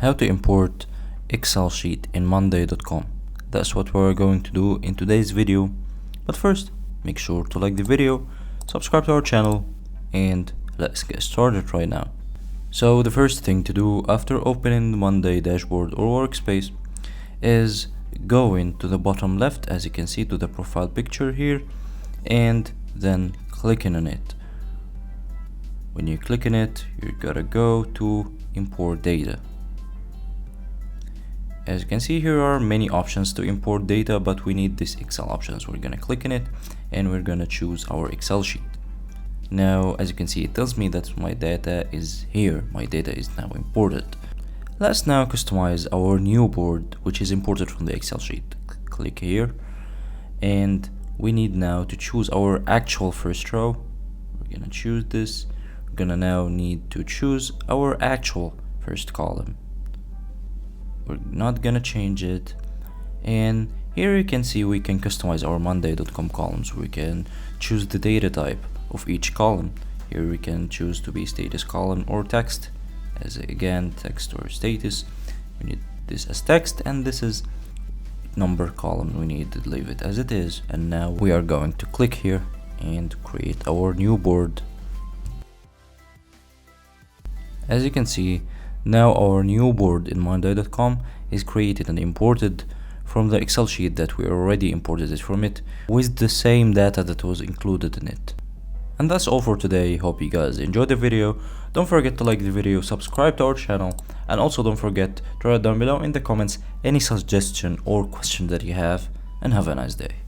how to import Excel sheet in monday.com. That's what we're going to do in today's video. But first, make sure to like the video, subscribe to our channel, and let's get started right now. So the first thing to do after opening the Monday dashboard or workspace is go into the bottom left, as you can see, to the profile picture here, and then clicking on it. When you click on it, you're gonna go to import data. As you can see, here are many options to import data, but we need this Excel option, so we're gonna click on it and we're gonna choose our Excel sheet. Now, as you can see, it tells me that my data is here. My data is now imported. Let's now customize our new board, which is imported from the Excel sheet. Click here, and we need now to choose our actual first row. We're gonna choose this. We're gonna now need to choose our actual first column. We're not gonna change it. And here you can see we can customize our monday.com columns. We can choose the data type of each column. Here we can choose to be status column or text, as again text or status. We need this as text, and this is number column. We need to leave it as it is. And now we are going to click here and create our new board. As you can see, now our new board in monday.com is created and imported from the Excel sheet that we already imported it from it, with the same data that was included in it. And that's all for today. Hope you guys enjoyed the video. Don't forget to like the video, subscribe to our channel, and also don't forget to write down below in the comments any suggestion or question that you have, and have a nice day.